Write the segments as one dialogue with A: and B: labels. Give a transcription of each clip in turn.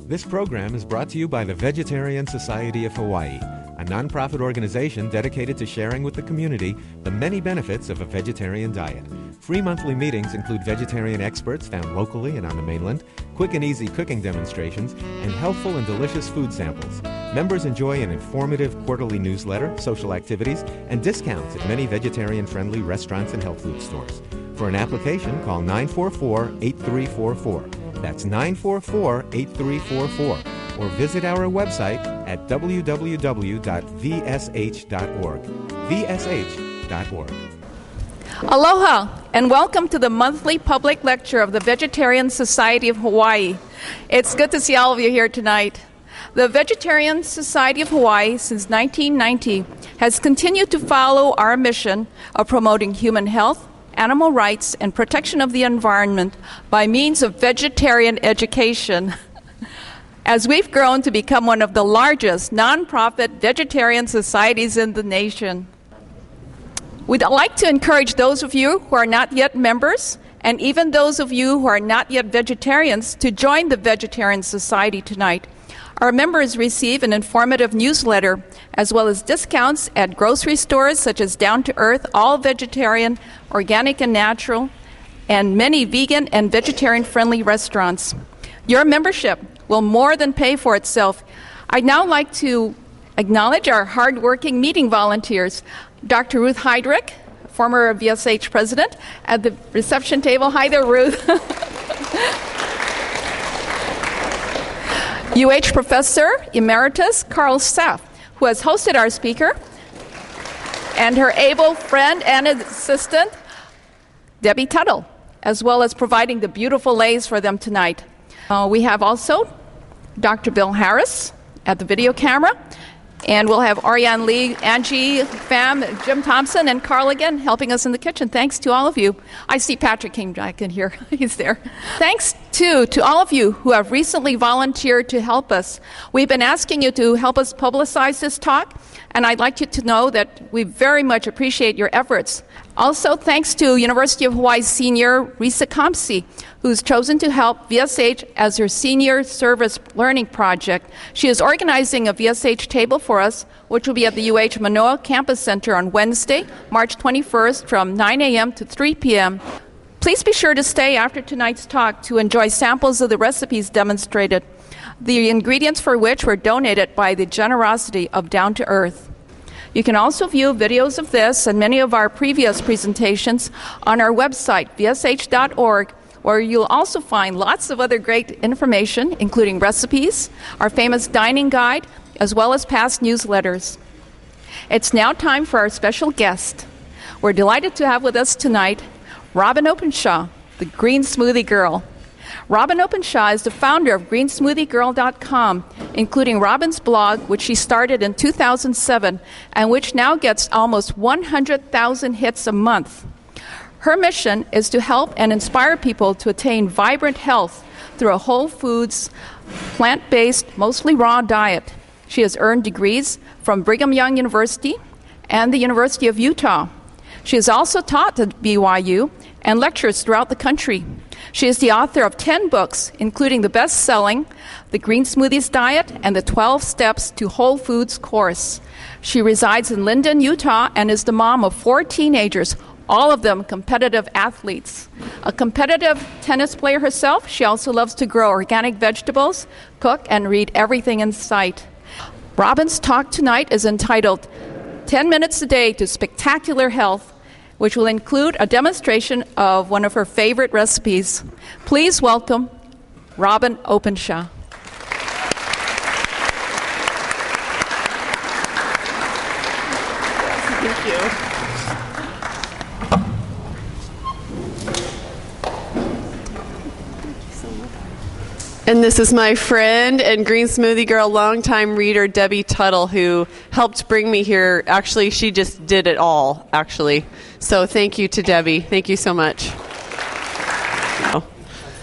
A: This program is brought to you by the Vegetarian Society of Hawaii, a nonprofit organization dedicated to sharing with the community the many benefits of a vegetarian diet. Free monthly meetings include vegetarian experts found locally and on the mainland, quick and easy cooking demonstrations, and healthful and delicious food samples. Members enjoy an informative quarterly newsletter, social activities, and discounts at many vegetarian-friendly restaurants and health food stores. For an application, call 944-8344. That's 944-8344. Or visit our website at www.vsh.org. vsh.org.
B: Aloha, and welcome to the monthly public lecture of the Vegetarian Society of Hawaii. It's good to see all of you here tonight. The Vegetarian Society of Hawaii, since 1990, has continued to follow our mission of promoting human health, animal rights, and protection of the environment by means of vegetarian education. As we've grown to become one of the largest nonprofit vegetarian societies in the nation. We'd like to encourage those of you who are not yet members, and even those of you who are not yet vegetarians, to join the Vegetarian Society tonight. Our members receive an informative newsletter, as well as discounts at grocery stores such as Down to Earth, all vegetarian, organic and natural, and many vegan and vegetarian-friendly restaurants. Your membership will more than pay for itself. I'd now like to acknowledge our hardworking meeting volunteers. Dr. Ruth Heydrich, former VSH president, at the reception table. Hi there, Ruth. UH Professor Emeritus Carl Saff, who has hosted our speaker, and her able friend and assistant, Debbie Tuttle, as well as providing the beautiful lays for them tonight. We have also Dr. Bill Harris at the video camera, and we'll have Ariane Lee, Angie Pham, Jim Thompson, and Carl again helping us in the kitchen. Thanks to all of you. I see Patrick came back in here. He's there. Thanks, too, to all of you who have recently volunteered to help us. We've been asking you to help us publicize this talk, and I'd like you to know that we very much appreciate your efforts. Also, thanks to University of Hawaii senior Risa Kamsi, who's chosen to help VSH as her senior service learning project. She is organizing a VSH table for us, which will be at the UH Manoa Campus Center on Wednesday, March 21st from 9 a.m. to 3 p.m. Please be sure to stay after tonight's talk to enjoy samples of the recipes demonstrated, the ingredients for which were donated by the generosity of Down to Earth. You can also view videos of this and many of our previous presentations on our website, vsh.org, where you'll also find lots of other great information, including recipes, our famous dining guide, as well as past newsletters. It's now time for our special guest. We're delighted to have with us tonight Robyn Openshaw, the Green Smoothie Girl. Robyn Openshaw is the founder of greensmoothiegirl.com, including Robyn's blog, which she started in 2007, and which now gets almost 100,000 hits a month. Her mission is to help and inspire people to attain vibrant health through a whole foods, plant-based, mostly raw diet. She has earned degrees from Brigham Young University and the University of Utah. She has also taught at BYU and lectures throughout the country. She is the author of 10 books, including the best-selling The Green Smoothies Diet and the 12 Steps to Whole Foods course. She resides in Lindon, Utah, and is the mom of 4 teenagers, all of them competitive athletes. A competitive tennis player herself, she also loves to grow organic vegetables, cook, and read everything in sight. Robyn's talk tonight is entitled 10 Minutes a Day to Spectacular Health, which will include a demonstration of one of her favorite recipes. Please welcome Robyn Openshaw. Thank you.
C: And this is my friend and Green Smoothie Girl longtime reader, Debbie Tuttle, who helped bring me here. Actually, she just did it all, actually. So thank you to Debbie. Thank you so much.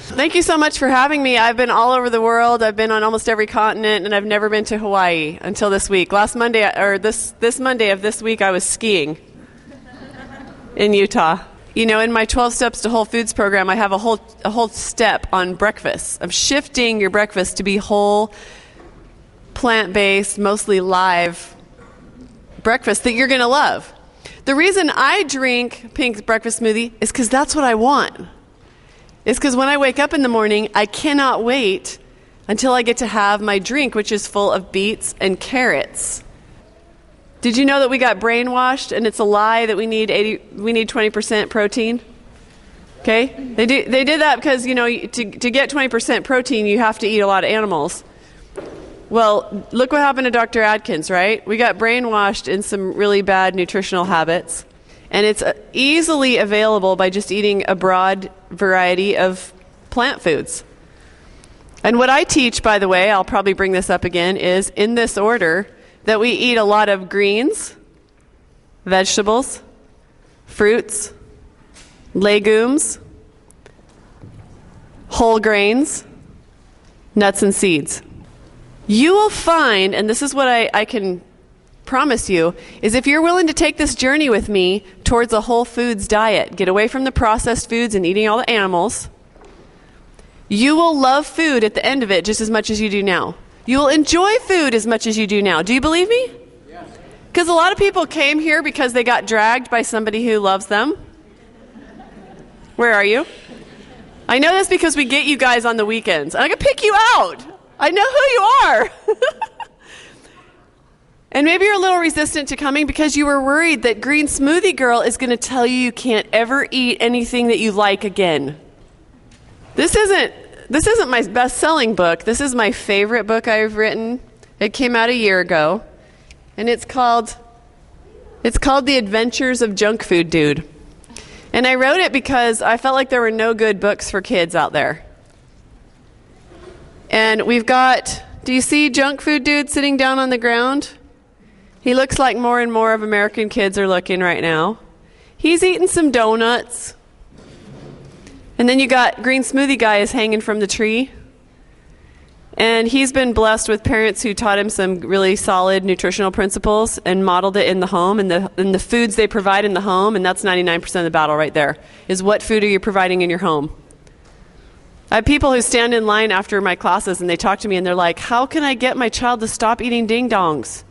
C: Thank you so much for having me. I've been all over the world. I've been on almost every continent, and I've never been to Hawaii until this week. Last Monday, or this Monday of this week, I was skiing in Utah. in my 12 Steps to Whole Foods program, I have a whole step on breakfast. I'm shifting your breakfast to be whole, plant-based, mostly live breakfast that you're going to love. The reason I drink Pink's breakfast smoothie is because that's what I want. It's because when I wake up in the morning, I cannot wait until I get to have my drink, which is full of beets and carrots. Did you know that we got brainwashed and it's a lie that we need 20% protein? Okay? They did that because, to get 20% protein, you have to eat a lot of animals. Well, look what happened to Dr. Atkins, right? We got brainwashed in some really bad nutritional habits. And it's easily available by just eating a broad variety of plant foods. And what I teach, by the way, I'll probably bring this up again, is in this order that we eat a lot of greens, vegetables, fruits, legumes, whole grains, nuts and seeds. You will find, and this is what I can promise you, is if you're willing to take this journey with me towards a whole foods diet, get away from the processed foods and eating all the animals, you will love food at the end of it just as much as you do now. You will enjoy food as much as you do now. Do you believe me? Because a lot of people came here because they got dragged by somebody who loves them. Where are you? I know this because we get you guys on the weekends. And I can pick you out. I know who you are. And maybe you're a little resistant to coming because you were worried that Green Smoothie Girl is going to tell you can't ever eat anything that you like again. This isn't my best-selling book. This is my favorite book I've written. It came out a year ago, and it's called The Adventures of Junk Food Dude. And I wrote it because I felt like there were no good books for kids out there. And we've got, do you see Junk Food Dude sitting down on the ground? He looks like more and more of American kids are looking right now. He's eating some donuts. And then you got Green Smoothie Guy is hanging from the tree. And he's been blessed with parents who taught him some really solid nutritional principles and modeled it in the home and the foods they provide in the home. And that's 99% of the battle right there, is what food are you providing in your home? I have people who stand in line after my classes and they talk to me and they're like, how can I get my child to stop eating ding-dongs?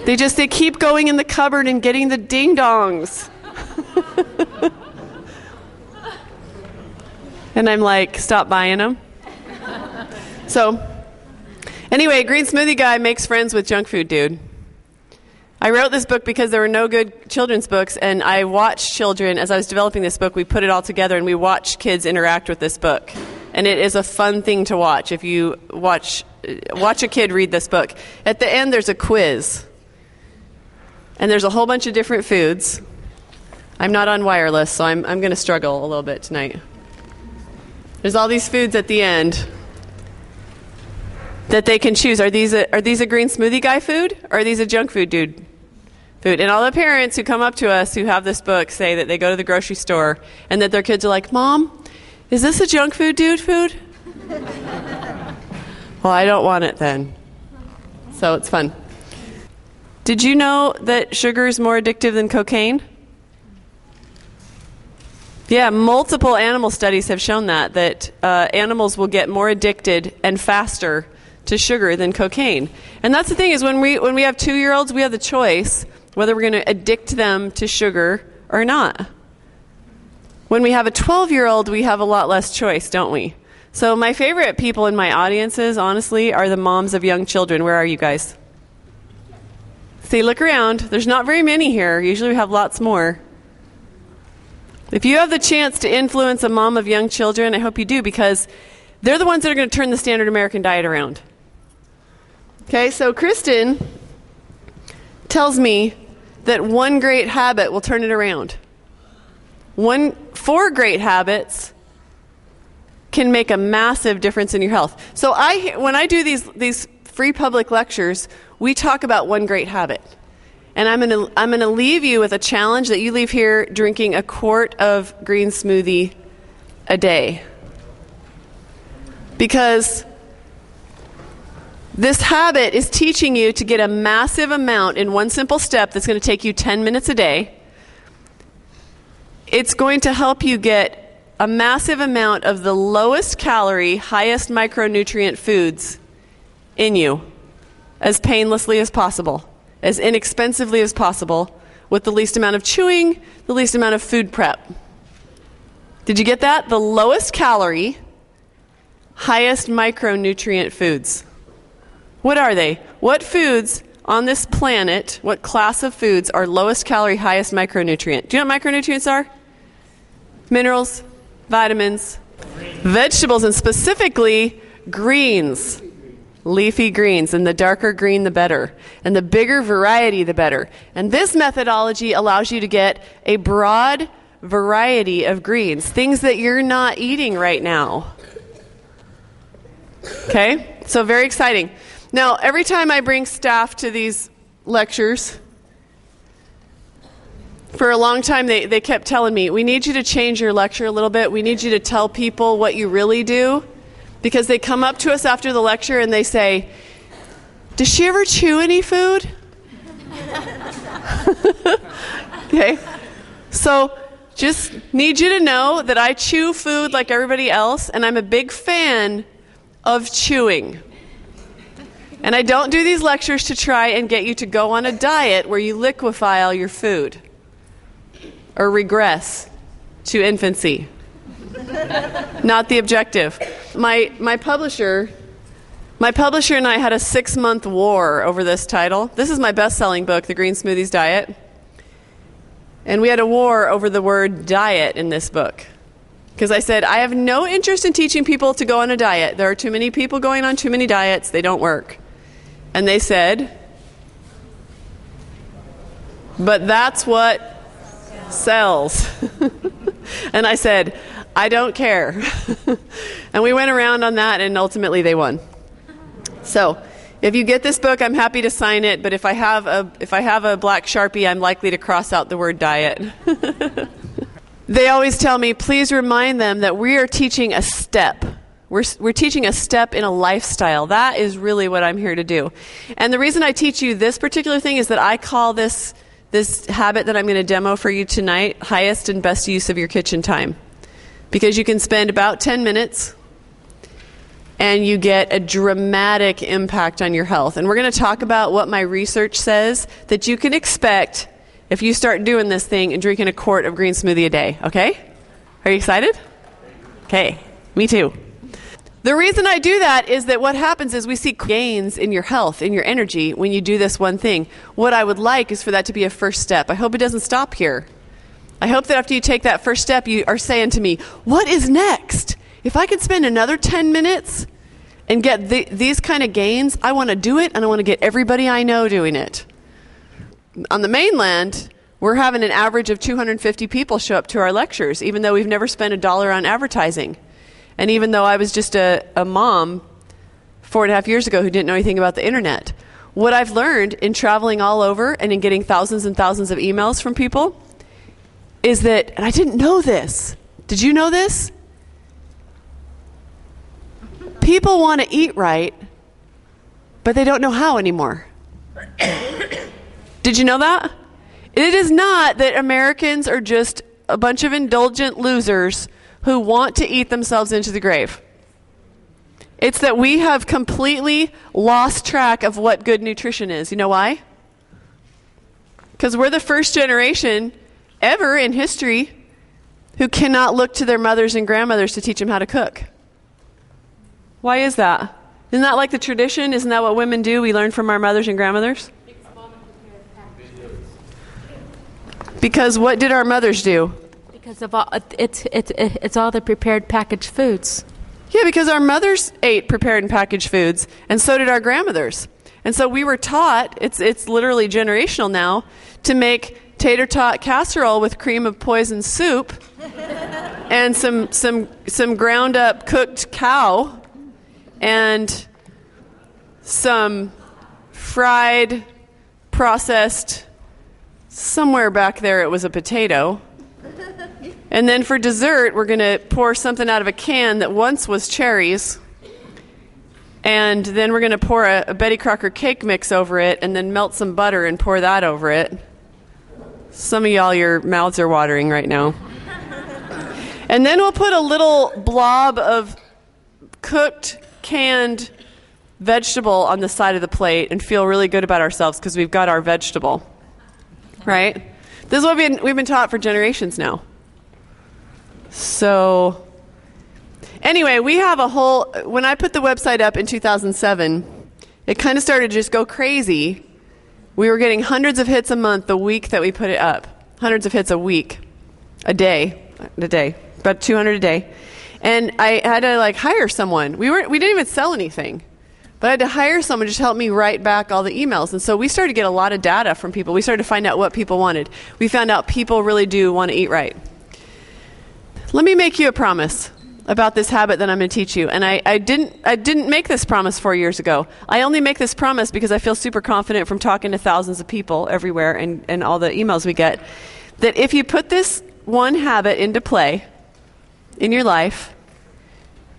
C: They keep going in the cupboard and getting the ding-dongs. And I'm like, stop buying them. So, anyway, Green Smoothie Guy makes friends with Junk Food Dude. I wrote this book because there were no good children's books, and I watched children, as I was developing this book, we put it all together, and we watched kids interact with this book. And it is a fun thing to watch if you watch a kid read this book. At the end, there's a quiz. And there's a whole bunch of different foods. I'm not on wireless, so I'm going to struggle a little bit tonight. There's all these foods at the end that they can choose. Are these a Green Smoothie Guy food, or are these a Junk Food Dude food? And all the parents who come up to us who have this book say that they go to the grocery store and that their kids are like, Mom, is this a Junk Food Dude food? Well, I don't want it then. So it's fun. Did you know that sugar is more addictive than cocaine? Yeah, multiple animal studies have shown that animals will get more addicted and faster to sugar than cocaine. And that's the thing, is when we have 2-year-olds, we have the choice whether we're going to addict them to sugar or not. When we have a 12-year-old, we have a lot less choice, don't we? So my favorite people in my audiences, honestly, are the moms of young children. Where are you guys? See, look around. There's not very many here. Usually we have lots more. If you have the chance to influence a mom of young children, I hope you do, because they're the ones that are going to turn the standard American diet around. Okay, so Kristen tells me that one great habit will turn it around. 4 great habits can make a massive difference in your health. So when I do these free public lectures, we talk about one great habit. And I'm going to leave you with a challenge that you leave here drinking a quart of green smoothie a day. Because this habit is teaching you to get a massive amount in one simple step that's going to take you 10 minutes a day. It's going to help you get a massive amount of the lowest calorie, highest micronutrient foods in you as painlessly as possible, as inexpensively as possible, with the least amount of chewing, the least amount of food prep. Did you get that? The lowest calorie, highest micronutrient foods. What are they? What foods on this planet, what class of foods are lowest calorie, highest micronutrient? Do you know what micronutrients are? Minerals, vitamins, vegetables, and specifically greens. Leafy greens, and the darker green the better, and the bigger variety the better. And this methodology allows you to get a broad variety of greens, things that you're not eating right now. Okay, so very exciting. Now, every time I bring staff to these lectures, for a long time they kept telling me, we need you to change your lecture a little bit. We need you to tell people what you really do. Because they come up to us after the lecture and they say, does she ever chew any food? Okay. So just need you to know that I chew food like everybody else, and I'm a big fan of chewing. And I don't do these lectures to try and get you to go on a diet where you liquefy all your food or regress to infancy. Not the objective. My publisher and I had a 6-month war over this title. This is my best-selling book, The Green Smoothies Diet. And we had a war over the word diet in this book. Because I said, I have no interest in teaching people to go on a diet. There are too many people going on too many diets. They don't work. And they said, but that's what sells. And I said, I don't care. And we went around on that, and ultimately they won. So if you get this book, I'm happy to sign it, but if I have a black Sharpie, I'm likely to cross out the word diet. They always tell me, please remind them that we are teaching a step. We're teaching a step in a lifestyle. That is really what I'm here to do. And the reason I teach you this particular thing is that I call this habit that I'm going to demo for you tonight, highest and best use of your kitchen time. Because you can spend about 10 minutes and you get a dramatic impact on your health. And we're going to talk about what my research says that you can expect if you start doing this thing and drinking a quart of green smoothie a day, okay? Are you excited? Okay, me too. The reason I do that is that what happens is we see gains in your health, in your energy, when you do this one thing. What I would like is for that to be a first step. I hope it doesn't stop here. I hope that after you take that first step, you are saying to me, what is next? If I could spend another 10 minutes and get these kind of gains, I want to do it, and I want to get everybody I know doing it. On the mainland, we're having an average of 250 people show up to our lectures, even though we've never spent $1 on advertising. And even though I was just a mom 4.5 years ago who didn't know anything about the internet. What I've learned in traveling all over and in getting thousands and thousands of emails from people is that, and I didn't know this. Did you know this? People want to eat right, but they don't know how anymore. Did you know that? It is not that Americans are just a bunch of indulgent losers who want to eat themselves into the grave. It's that we have completely lost track of what good nutrition is. You know why? Because we're the first generation ever in history who cannot look to their mothers and grandmothers to teach them how to cook. Why is that? Isn't that like the tradition? Isn't that what women do? We learn from our mothers and grandmothers? Because what did our mothers do?
D: Because of all, it's all the prepared packaged foods.
C: Yeah, because our mothers ate prepared and packaged foods, and so did our grandmothers. And so we were taught, it's literally generational now, to make tater tot casserole with cream of poison soup and some ground up cooked cow and some fried, processed, somewhere back there it was a potato. And then for dessert, we're going to pour something out of a can that once was cherries. And then we're going to pour a Betty Crocker cake mix over it and then melt some butter and pour that over it. Some of y'all, your mouths are watering right now. And then we'll put a little blob of cooked, canned vegetable on the side of the plate and feel really good about ourselves because we've got our vegetable. Right? This is what we've been taught for generations now. So, anyway, we have a whole, when I put the website up in 2007, it kind of started to just go crazy. We were getting hundreds of hits a month the week that we put it up. Hundreds of hits a day, about 200 a day. And I had to hire someone. We didn't even sell anything. But I had to hire someone to just help me write back all the emails. And so we started to get a lot of data from people. We started to find out what people wanted. We found out people really do want to eat right. Let me make you a promise about this habit that I'm going to teach you. And I didn't make this promise 4 years ago. I only make this promise because I feel super confident from talking to thousands of people everywhere and all the emails we get, that if you put this one habit into play in your life,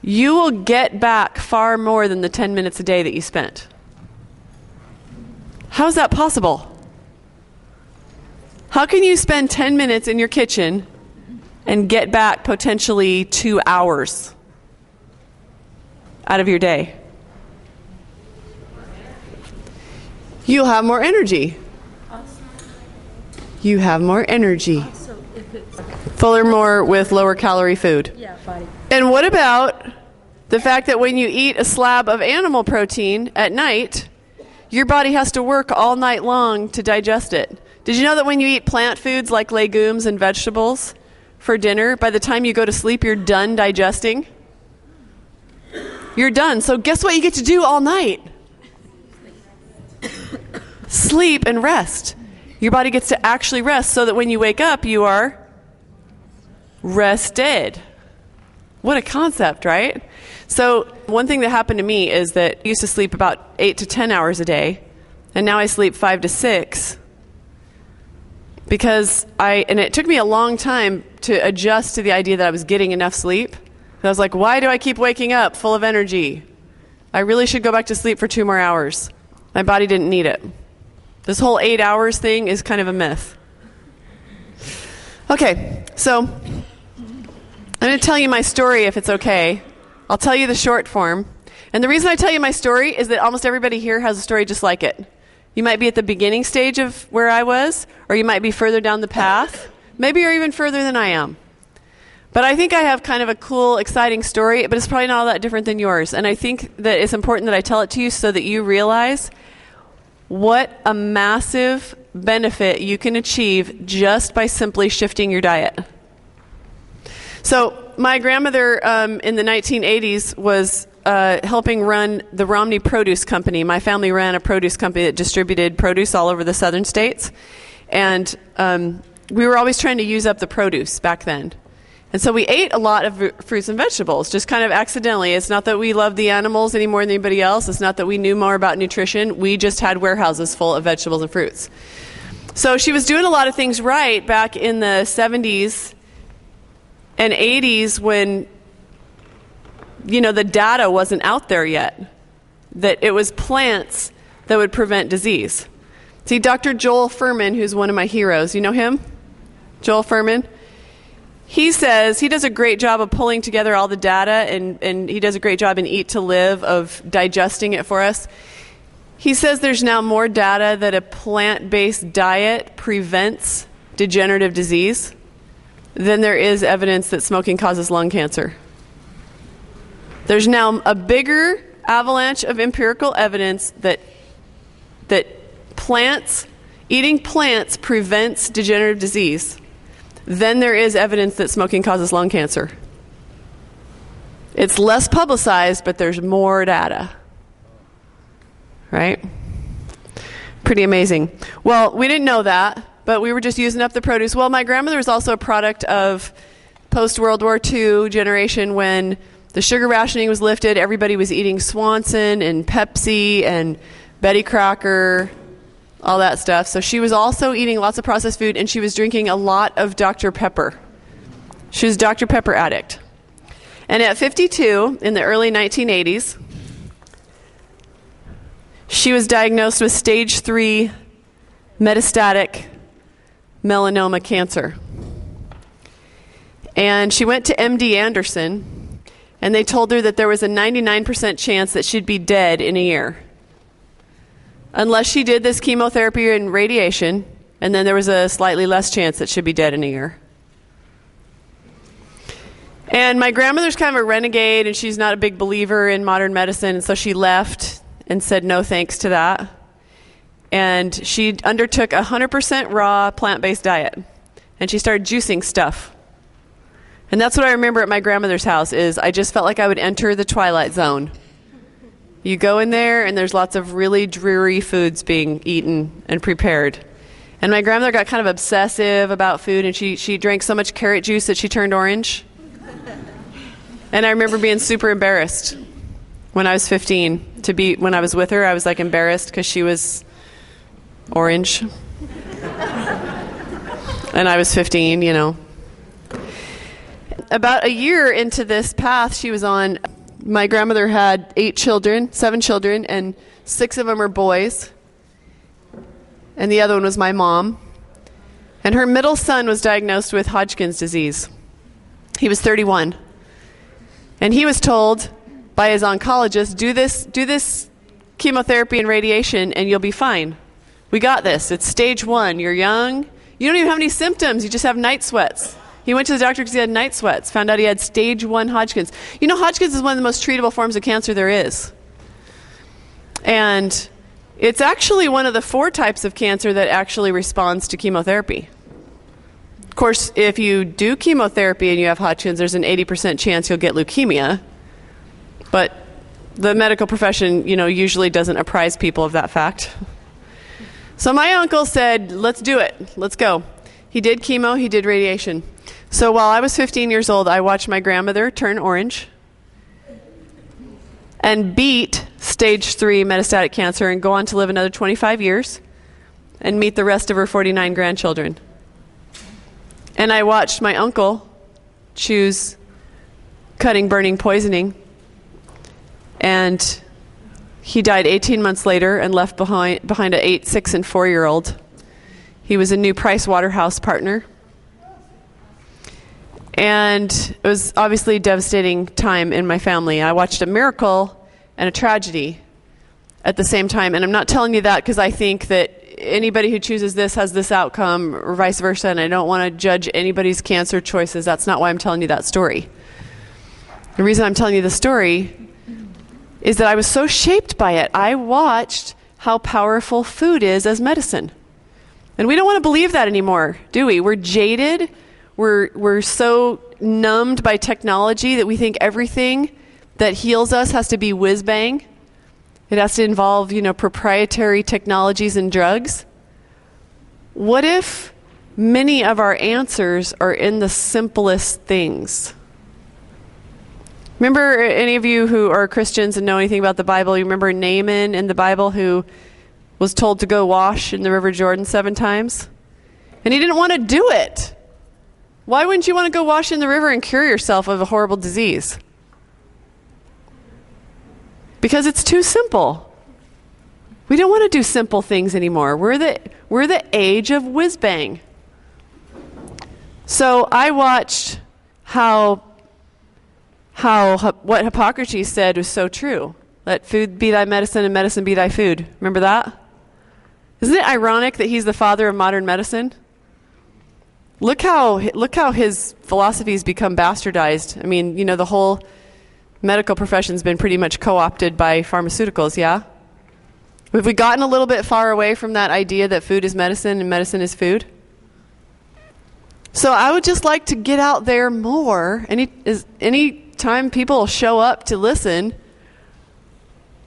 C: you will get back far more than the 10 minutes a day that you spent. How is that possible? How can you spend 10 minutes in your kitchen and get back potentially 2 hours out of your day? You'll have more energy. You have more energy. Fuller more with lower calorie food.
D: Yeah, body.
C: And what about the fact that when you eat a slab of animal protein at night, your body has to work all night long to digest it? Did you know that when you eat plant foods like legumes and vegetables for dinner, by the time you go to sleep, you're done digesting? You're done. So guess what you get to do all night? Sleep and rest. Your body gets to actually rest so that when you wake up, you are rested. What a concept, right? So one thing that happened to me is that I used to sleep about 8 to 10 hours a day, and now I sleep 5 to 6 because and it took me a long time to adjust to the idea that I was getting enough sleep. I was like, why do I keep waking up full of energy? I really should go back to sleep for 2 more hours. My body didn't need it. This whole 8 hours thing is kind of a myth. Okay, so I'm going to tell you my story if it's okay. I'll tell you the short form. And the reason I tell you my story is that almost everybody here has a story just like it. You might be at the beginning stage of where I was, or you might be further down the path. Maybe you're even further than I am. But I think I have kind of a cool, exciting story, but it's probably not all that different than yours. And I think that it's important that I tell it to you so that you realize what a massive benefit you can achieve just by simply shifting your diet. So my grandmother in the 1980s was helping run the Romney Produce Company. My family ran a produce company that distributed produce all over the southern states. And we were always trying to use up the produce back then. And so we ate a lot of fruits and vegetables, just kind of accidentally. It's not that we loved the animals any more than anybody else. It's not that we knew more about nutrition. We just had warehouses full of vegetables and fruits. So she was doing a lot of things right back in the 70s and 80s when, the data wasn't out there yet, that it was plants that would prevent disease. See, Dr. Joel Fuhrman, who's one of my heroes, you know him? Joel Fuhrman? He says he does a great job of pulling together all the data, and he does a great job in Eat to Live of digesting it for us. He says there's now more data that a plant-based diet prevents degenerative disease than there is evidence that smoking causes lung cancer. There's now a bigger avalanche of empirical evidence that eating plants prevents degenerative disease than there is evidence that smoking causes lung cancer. It's less publicized, but there's more data. Right? Pretty amazing. Well, we didn't know that, but we were just using up the produce. Well, my grandmother was also a product of post-World War II generation when the sugar rationing was lifted. Everybody was eating Swanson and Pepsi and Betty Crocker, all that stuff. So she was also eating lots of processed food, and she was drinking a lot of Dr. Pepper. She was a Dr. Pepper addict. And at 52, in the early 1980s, she was diagnosed with stage 3 metastatic melanoma cancer. And she went to MD Anderson, and they told her that there was a 99% chance that she'd be dead in a year. Unless she did this chemotherapy and radiation, and then there was a slightly less chance that she'd be dead in a year. And my grandmother's kind of a renegade, and she's not a big believer in modern medicine, and so she left and said no thanks to that. And she undertook a 100% raw plant-based diet, and she started juicing stuff. And that's what I remember at my grandmother's house is I just felt like I would enter the Twilight Zone. You go in there, and there's lots of really dreary foods being eaten and prepared. And my grandmother got kind of obsessive about food, and she drank so much carrot juice that she turned orange. And I remember being super embarrassed when I was 15. When I was with her, I was like embarrassed because she was orange. And I was 15, you know. About a year into this path she was on, my grandmother had 7 children, and 6 of them were boys. And the other one was my mom. And her middle son was diagnosed with Hodgkin's disease. He was 31. And he was told by his oncologist, do this chemotherapy and radiation and you'll be fine. We got this. It's stage 1. You're young. You don't even have any symptoms. You just have night sweats. He went to the doctor because he had night sweats, found out he had stage 1 Hodgkin's. You know, Hodgkin's is one of the most treatable forms of cancer there is. And it's actually one of the 4 types of cancer that actually responds to chemotherapy. Of course, if you do chemotherapy and you have Hodgkin's, there's an 80% chance you'll get leukemia. But the medical profession, usually doesn't apprise people of that fact. So my uncle said, let's do it. Let's go. He did chemo. He did radiation. So while I was 15 years old, I watched my grandmother turn orange and beat stage 3 metastatic cancer and go on to live another 25 years and meet the rest of her 49 grandchildren. And I watched my uncle choose cutting, burning, poisoning. And he died 18 months later and left behind an 8, 6, and 4-year-old. He was a new Price Waterhouse partner. And it was obviously a devastating time in my family. I watched a miracle and a tragedy at the same time. And I'm not telling you that because I think that anybody who chooses this has this outcome or vice versa, and I don't want to judge anybody's cancer choices. That's not why I'm telling you that story. The reason I'm telling you the story is that I was so shaped by it. I watched how powerful food is as medicine. And we don't want to believe that anymore, do we? We're jaded. We're so numbed by technology that we think everything that heals us has to be whiz-bang. It has to involve, proprietary technologies and drugs. What if many of our answers are in the simplest things? Remember, any of you who are Christians and know anything about the Bible, you remember Naaman in the Bible who was told to go wash in the River Jordan 7 times? And he didn't want to do it. Why wouldn't you want to go wash in the river and cure yourself of a horrible disease? Because it's too simple. We don't want to do simple things anymore. We're the age of whiz-bang. So I watched how what Hippocrates said was so true. Let food be thy medicine and medicine be thy food. Remember that? Isn't it ironic that he's the father of modern medicine? Look how his philosophies become bastardized. I mean, the whole medical profession's been pretty much co-opted by pharmaceuticals, yeah? Have we gotten a little bit far away from that idea that food is medicine and medicine is food? So I would just like to get out there more. Any time people show up to listen,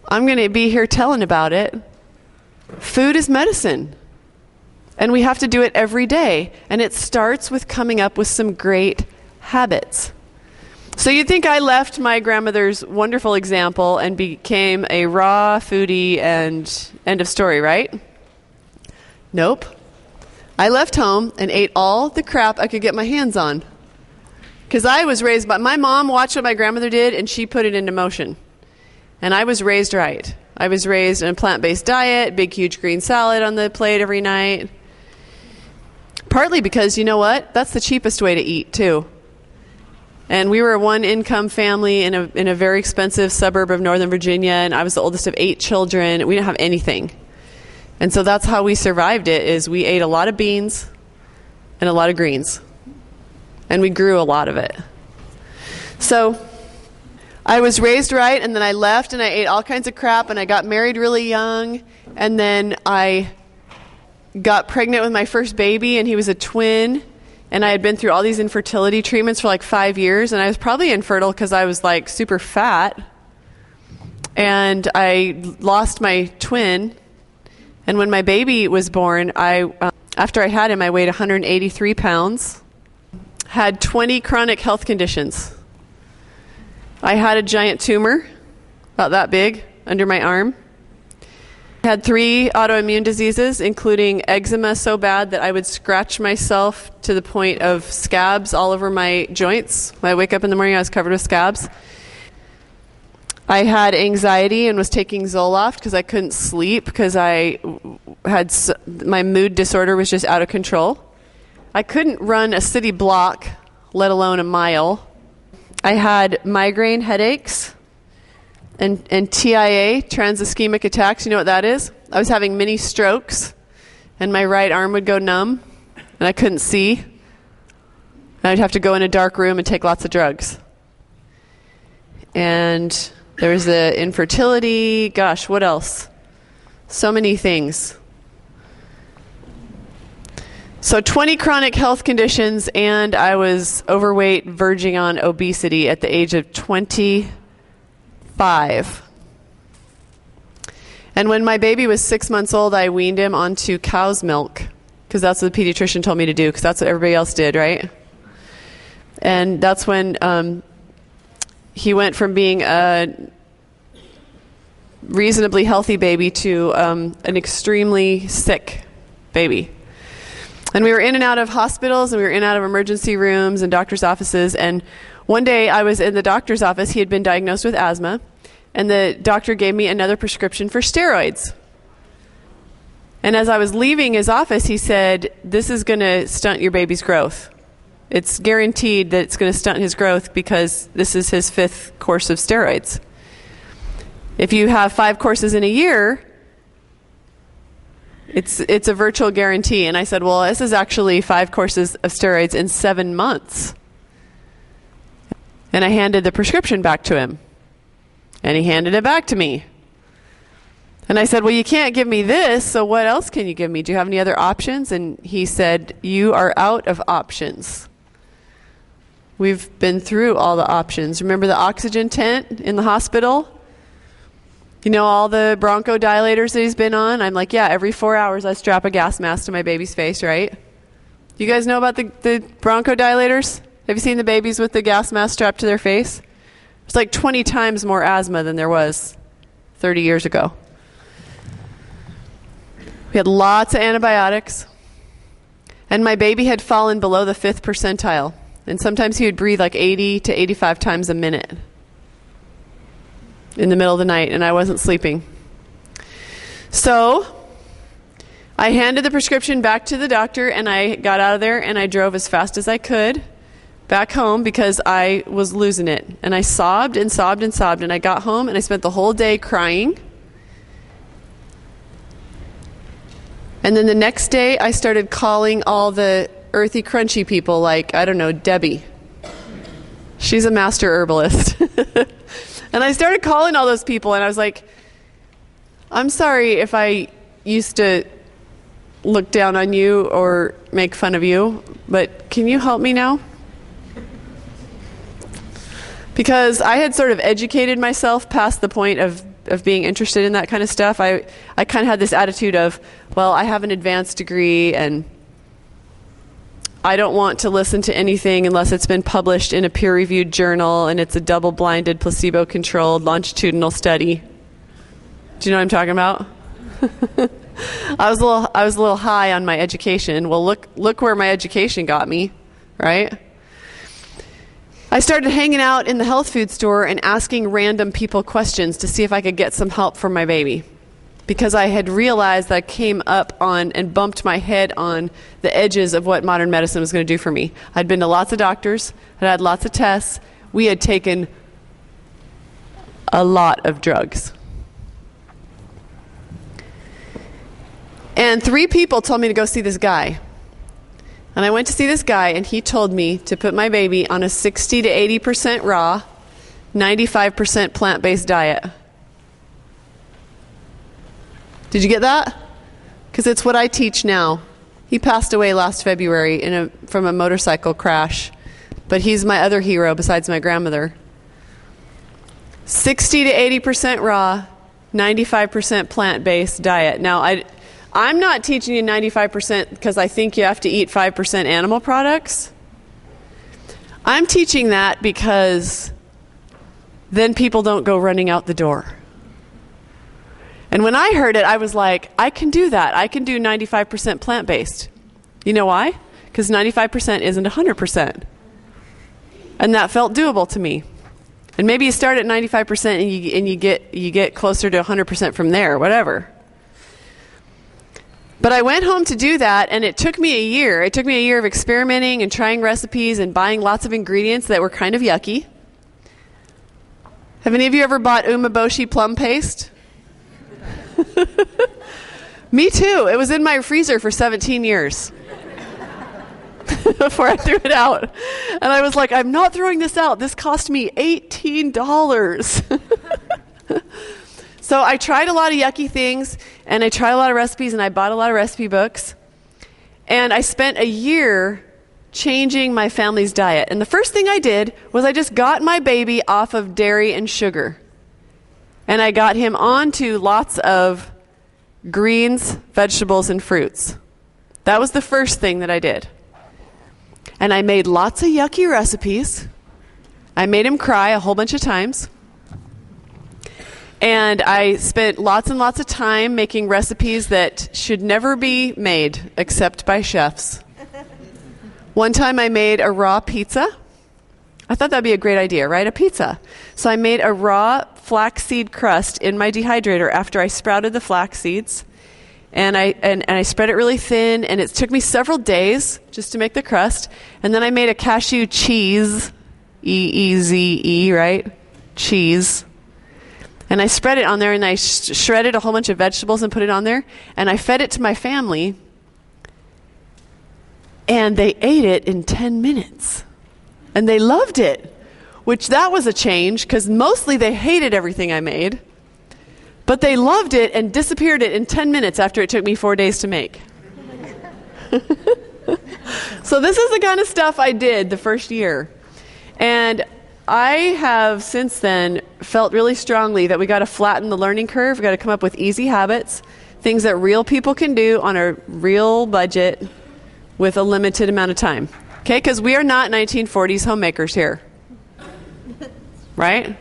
C: I'm going to be here telling about it. Food is medicine. And we have to do it every day. And it starts with coming up with some great habits. So you'd think I left my grandmother's wonderful example and became a raw foodie and end of story, right? Nope. I left home and ate all the crap I could get my hands on. Because I was raised by... My mom watched what my grandmother did and she put it into motion. And I was raised right. I was raised in a plant-based diet, big, huge green salad on the plate every night. Partly because, you know what? That's the cheapest way to eat, too. And we were a one-income family in a very expensive suburb of Northern Virginia, and I was the oldest of 8 children. We didn't have anything. And so that's how we survived it, is we ate a lot of beans and a lot of greens. And we grew a lot of it. So I was raised right, and then I left, and I ate all kinds of crap, and I got married really young, and then I got pregnant with my first baby, and he was a twin. And I had been through all these infertility treatments for like 5 years, and I was probably infertile because I was like super fat. And I lost my twin. And when my baby was born, after I had him, I weighed 183 pounds, had 20 chronic health conditions. I had a giant tumor, about that big, under my arm. Had 3 autoimmune diseases, including eczema so bad that I would scratch myself to the point of scabs all over my joints. When I wake up in the morning, I was covered with scabs. I had anxiety and was taking Zoloft because I couldn't sleep because my mood disorder was just out of control. I couldn't run a city block, let alone a mile. I had migraine headaches. And TIA, trans-ischemic attacks, you know what that is? I was having mini strokes, and my right arm would go numb, and I couldn't see. And I'd have to go in a dark room and take lots of drugs. And there was the infertility. Gosh, what else? So many things. So 20 chronic health conditions, and I was overweight, verging on obesity at the age of 25. And when my baby was 6 months old, I weaned him onto cow's milk because that's what the pediatrician told me to do because that's what everybody else did, right? And that's when he went from being a reasonably healthy baby to an extremely sick baby. And we were in and out of hospitals, and we were in and out of emergency rooms and doctor's offices. And one day I was in the doctor's office. He had been diagnosed with asthma. And the doctor gave me another prescription for steroids. And as I was leaving his office, he said, "This is going to stunt your baby's growth. It's guaranteed that it's going to stunt his growth because this is his 5th course of steroids. If you have 5 courses in a year, it's a virtual guarantee." And I said, "Well, this is actually 5 courses of steroids in 7 months." And I handed the prescription back to him. And he handed it back to me. And I said, "Well, you can't give me this, so what else can you give me? Do you have any other options?" And he said, "You are out of options. We've been through all the options. Remember the oxygen tent in the hospital? You know all the bronchodilators that he's been on?" I'm like, "Yeah, every 4 hours I strap a gas mask to my baby's face, right?" You guys know about the bronchodilators? Have you seen the babies with the gas mask strapped to their face? It's like 20 times more asthma than there was 30 years ago. We had lots of antibiotics. And my baby had fallen below the 5th percentile. And sometimes he would breathe like 80 to 85 times a minute in the middle of the night, and I wasn't sleeping. So I handed the prescription back to the doctor, and I got out of there, and I drove as fast as I could back home because I was losing it. And I sobbed and sobbed and sobbed. And I got home and I spent the whole day crying. And then the next day I started calling all the earthy, crunchy people like, I don't know, Debbie. She's a master herbalist. And I started calling all those people, and I was like, "I'm sorry if I used to look down on you or make fun of you, but can you help me now?" Because I had sort of educated myself past the point of being interested in that kind of stuff. I kind of had this attitude of, well, I have an advanced degree, and I don't want to listen to anything unless it's been published in a peer-reviewed journal and it's a double-blinded, placebo-controlled, longitudinal study. Do you know what I'm talking about? I was a little high on my education. Well, look where my education got me, right? I started hanging out in the health food store and asking random people questions to see if I could get some help for my baby. because I had realized that I came up on and bumped my head on the edges of what modern medicine was going to do for me. I'd been to lots of doctors, I'd had lots of tests. We had taken a lot of drugs. And 3 people told me to go see this guy. And I went to see this guy, and he told me to put my baby on a 60 to 80% raw, 95% plant-based diet. Did you get that? Because it's what I teach now. He passed away last February from a motorcycle crash, but he's my other hero besides my grandmother. 60 to 80% raw, 95% plant-based diet. Now, I'm not teaching you 95% because I think you have to eat 5% animal products. I'm teaching that because then people don't go running out the door. And when I heard it, I was like, I can do that. I can do 95% plant-based. You know why? Because 95% isn't 100%. And that felt doable to me. And maybe you start at 95% and you get closer to 100% from there, whatever. But I went home to do that, and it took me a year. It took me a year of experimenting and trying recipes and buying lots of ingredients that were kind of yucky. Have any of you ever bought umeboshi plum paste? Me too. It was in my freezer for 17 years before I threw it out. And I was like, I'm not throwing this out. This cost me $18. So I tried a lot of yucky things, and I tried a lot of recipes, and I bought a lot of recipe books. And I spent a year changing my family's diet. And the first thing I did was I just got my baby off of dairy and sugar. And I got him onto lots of greens, vegetables, and fruits. That was the first thing that I did. And I made lots of yucky recipes. I made him cry a whole bunch of times. And I spent lots and lots of time making recipes that should never be made except by chefs. One time I made a raw pizza. I thought that'd be a great idea, right? A pizza. So I made a raw flaxseed crust in my dehydrator after I sprouted the flax seeds. And I spread it really thin, and it took me several days just to make the crust. And then I made a cashew cheese, E-E-Z-E, right? Cheese. And I spread it on there, and I shredded a whole bunch of vegetables and put it on there. And I fed it to my family, and they ate it in 10 minutes. And they loved it, which that was a change, because mostly they hated everything I made. But they loved it and disappeared it in 10 minutes after it took me 4 days to make. So this is the kind of stuff I did the first year. And I have since then felt really strongly that we got to flatten the learning curve. We got to come up with easy habits, things that real people can do on a real budget with a limited amount of time. Okay, because we are not 1940s homemakers here. Right?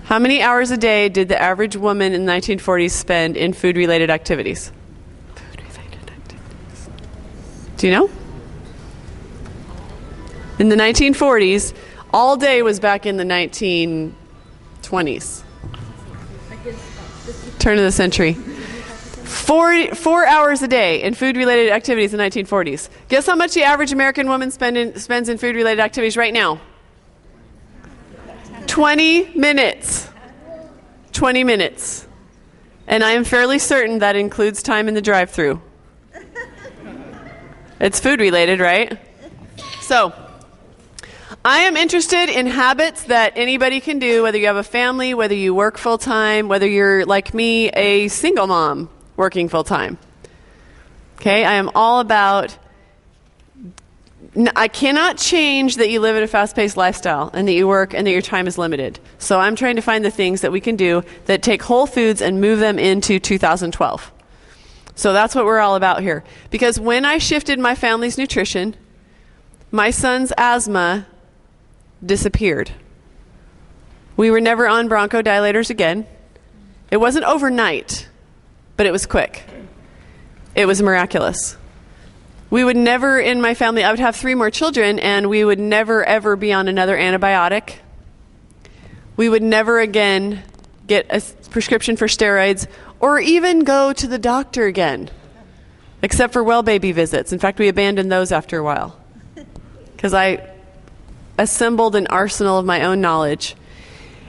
C: How many hours a day did the average woman in the 1940s spend in food-related activities? Food-related activities. Do you know? In the 1940s, all day was back in the 1920s. Turn of the century. 4 hours a day in food-related activities in the 1940s. Guess how much the average American woman spends in food-related activities right now? 20 minutes. 20 minutes. And I am fairly certain that includes time in the drive-thru. It's food-related, right? So, I am interested in habits that anybody can do, whether you have a family, whether you work full-time, whether you're, like me, a single mom working full-time. Okay, I am all about, I cannot change that you live in a fast-paced lifestyle and that you work and that your time is limited. So I'm trying to find the things that we can do that take whole foods and move them into 2012. So that's what we're all about here. Because when I shifted my family's nutrition, my son's asthma disappeared. We were never on bronchodilators again. It wasn't overnight, but it was quick. It was miraculous. We would never, in my family, I would have 3 more children, and we would never, ever be on another antibiotic. We would never again get a prescription for steroids or even go to the doctor again, except for well baby visits. In fact, we abandoned those after a while because I assembled an arsenal of my own knowledge.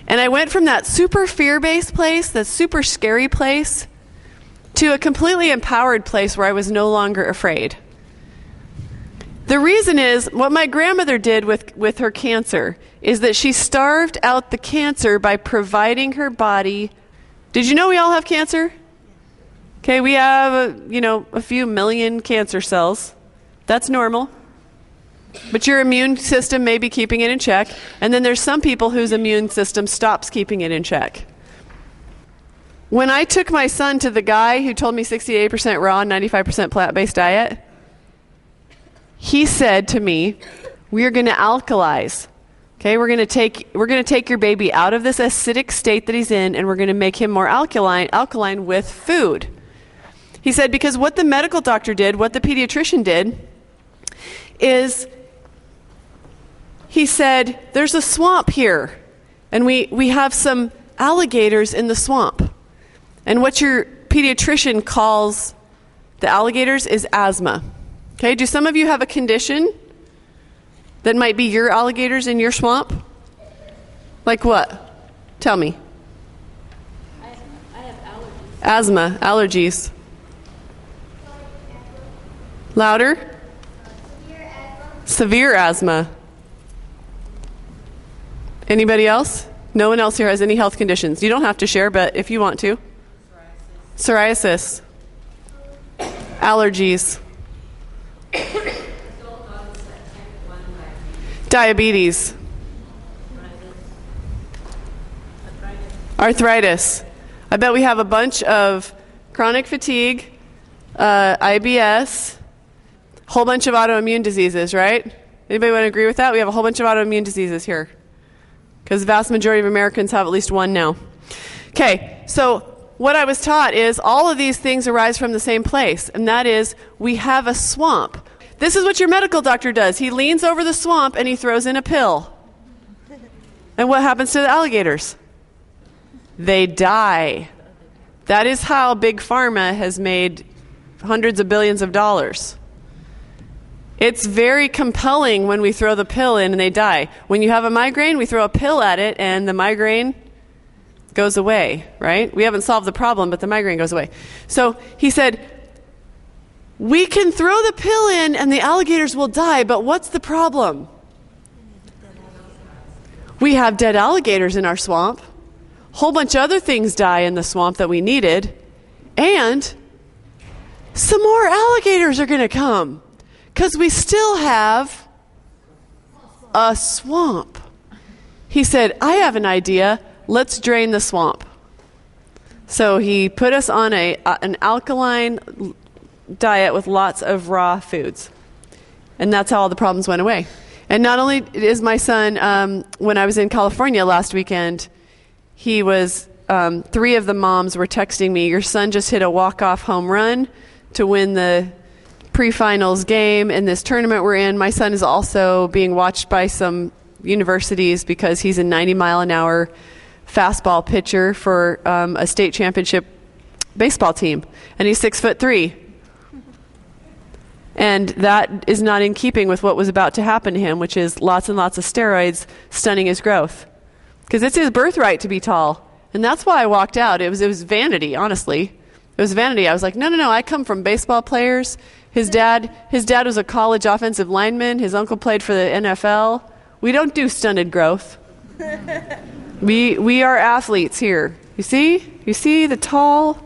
C: And I went from that super fear-based place, that super scary place, to a completely empowered place where I was no longer afraid. The reason is, what my grandmother did with her cancer is that she starved out the cancer by providing her body. Did you know we all have cancer? Okay, we have, a few million cancer cells. That's normal. But your immune system may be keeping it in check. And then there's some people whose immune system stops keeping it in check. When I took my son to the guy who told me 68% raw and 95% plant-based diet, he said to me, we're going to alkalize. Okay, we're going to take your baby out of this acidic state that he's in, and we're going to make him more alkaline with food. He said, because what the medical doctor did, what the pediatrician did, is he said, there's a swamp here, and we have some alligators in the swamp. And what your pediatrician calls the alligators is asthma. Okay, do some of you have a condition that might be your alligators in your swamp? Like what? Tell me.
D: I have allergies.
C: Asthma, allergies. Louder? Severe asthma. Anybody else? No one else here has any health conditions. You don't have to share, but if you want to. Psoriasis. Allergies. Diabetes. Arthritis. I bet we have a bunch of chronic fatigue, IBS, whole bunch of autoimmune diseases, right? Anybody want to agree with that? We have a whole bunch of autoimmune diseases here because the vast majority of Americans have at least one now. Okay, so what I was taught is all of these things arise from the same place, and that is we have a swamp. This is what your medical doctor does. He leans over the swamp and he throws in a pill. And what happens to the alligators? They die. That is how Big Pharma has made hundreds of billions of dollars. It's very compelling when we throw the pill in and they die. When you have a migraine, we throw a pill at it and the migraine goes away, right? We haven't solved the problem, but the migraine goes away. So he said, we can throw the pill in and the alligators will die, but what's the problem? We have dead alligators in our swamp. Whole bunch of other things die in the swamp that we needed. And some more alligators are going to come because we still have a swamp. He said, I have an idea. Let's drain the swamp. So he put us on an alkaline diet with lots of raw foods. And that's how all the problems went away. And not only is my son, when I was in California last weekend, he was, 3 of the moms were texting me, your son just hit a walk-off home run to win the pre-finals game in this tournament we're in. My son is also being watched by some universities because he's a 90-mile-an-hour fastball pitcher for a state championship baseball team. And he's 6'3". And that is not in keeping with what was about to happen to him, which is lots and lots of steroids stunning his growth. Because it's his birthright to be tall. And that's why I walked out. It was vanity, honestly. It was vanity. I was like, no, I come from baseball players. His dad was a college offensive lineman. His uncle played for the NFL. We don't do stunted growth. We are athletes here. You see the tall.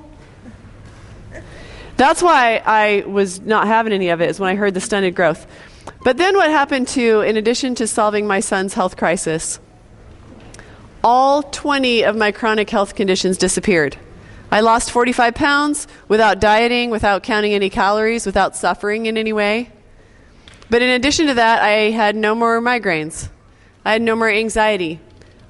C: That's why I was not having any of it, is when I heard the stunted growth. But then what happened too, in addition to solving my son's health crisis, all 20 of my chronic health conditions disappeared. I lost 45 pounds without dieting, without counting any calories, without suffering in any way. But in addition to that, I had no more migraines. I had no more anxiety.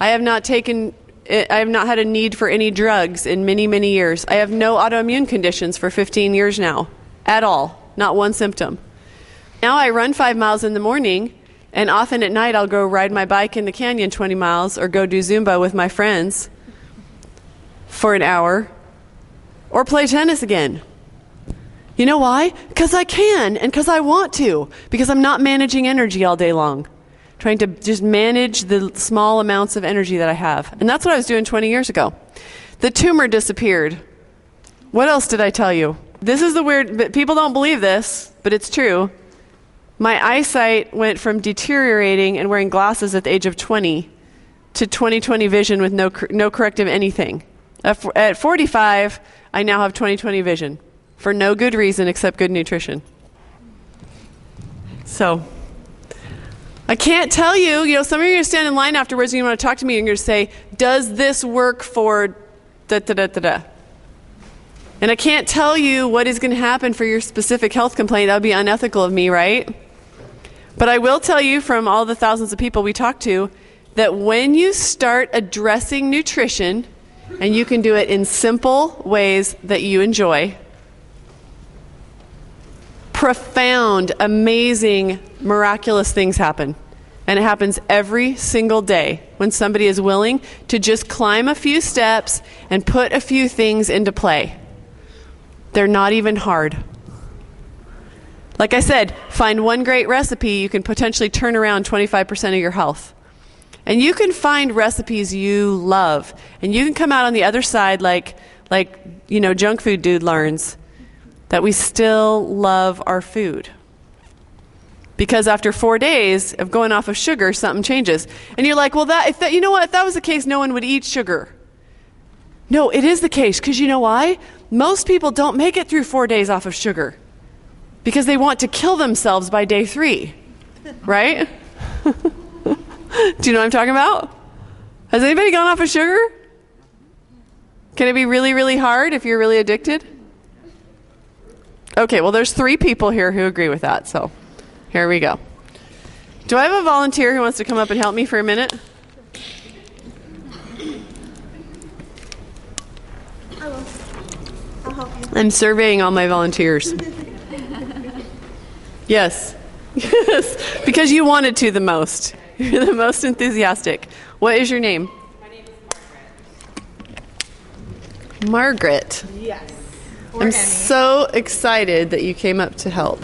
C: I have not had a need for any drugs in many, many years. I have no autoimmune conditions for 15 years now, at all, not one symptom. Now I run 5 miles in the morning, and often at night I'll go ride my bike in the canyon 20 miles or go do Zumba with my friends for an hour. or play tennis again. You know why? Because I can and because I want to. Because I'm not managing energy all day long. Trying to just manage the small amounts of energy that I have. And that's what I was doing 20 years ago. The tumor disappeared. What else did I tell you? This is the weird, people don't believe this, but it's true. My eyesight went from deteriorating and wearing glasses at the age of 20 to 20/20 vision with no corrective anything. At 45, I now have 20/20 vision for no good reason except good nutrition. So, I can't tell you, some of you are going to stand in line afterwards and you want to talk to me and you're going to say, does this work for da-da-da-da-da? And I can't tell you what is going to happen for your specific health complaint. That would be unethical of me, right? But I will tell you from all the thousands of people we talk to that when you start addressing nutrition, and you can do it in simple ways that you enjoy, profound, amazing, miraculous things happen. And it happens every single day when somebody is willing to just climb a few steps and put a few things into play. They're not even hard. Like I said, find one great recipe, you can potentially turn around 25% of your health. And you can find recipes you love. And you can come out on the other side like junk food dude learns, that we still love our food. Because after 4 days of going off of sugar, something changes. And you're like, well, if that was the case, no one would eat sugar. No, it is the case, because you know why? Most people don't make it through 4 days off of sugar because they want to kill themselves by day 3, right? Do you know what I'm talking about? Has anybody gone off of sugar? Can it be really, really hard if you're really addicted? Okay, well, there's 3 people here who agree with that, so here we go. Do I have a volunteer who wants to come up and help me for a minute?
E: I'll help you.
C: I'm surveying all my volunteers. Yes. Yes. Because you wanted to the most. You're the most enthusiastic. What is your name?
E: My name is
C: Margaret.
E: Margaret. Yes.
C: I'm so excited that you came up to help.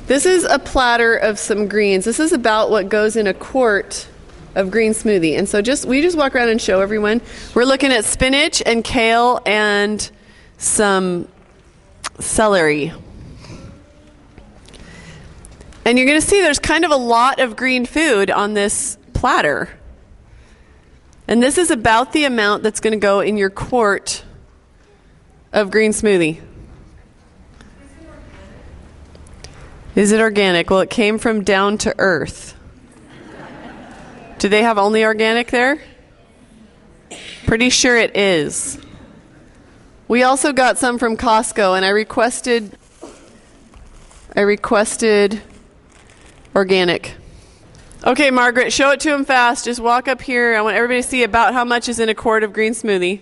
C: This is a platter of some greens. This is about what goes in a quart of green smoothie. And so we just walk around and show everyone. We're looking at spinach and kale and some celery. And you're going to see there's kind of a lot of green food on this platter. And this is about the amount that's going to go in your quart of green smoothie. Is it organic? Well, it came from down to earth. Do they have only organic there? Pretty sure it is. We also got some from Costco, and I requested organic. Okay, Margaret, show it to them fast. Just walk up here. I want everybody to see about how much is in a quart of green smoothie.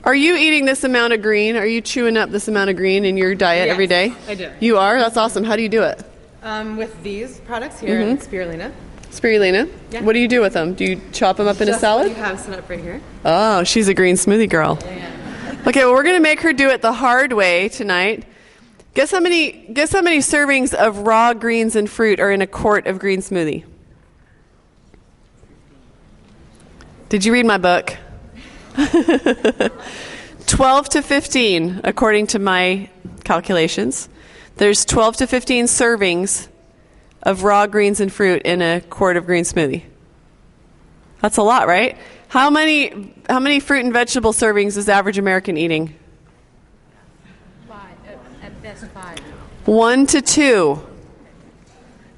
C: Are you eating this amount of green? Are you chewing up this amount of green in your diet every day?
E: I do.
C: You are? That's awesome. How do you do it?
E: With these products here, and spirulina.
C: Spirulina?
E: Yeah.
C: What do you do with them? Do you chop them up in a
E: Just
C: salad?
E: what you have set up right here.
C: Oh, she's a green smoothie girl.
E: Yeah.
C: Okay, well, we're going to make her do it the hard way tonight. Guess how many servings of raw greens and fruit are in a quart of green smoothie? Did you read my book? 12 to 15, according to my calculations. There's 12 to 15 servings of raw greens and fruit in a quart of green smoothie. That's a lot, right? How many fruit and vegetable servings is the average American eating?
D: 5, at best 5.
C: 1 to 2.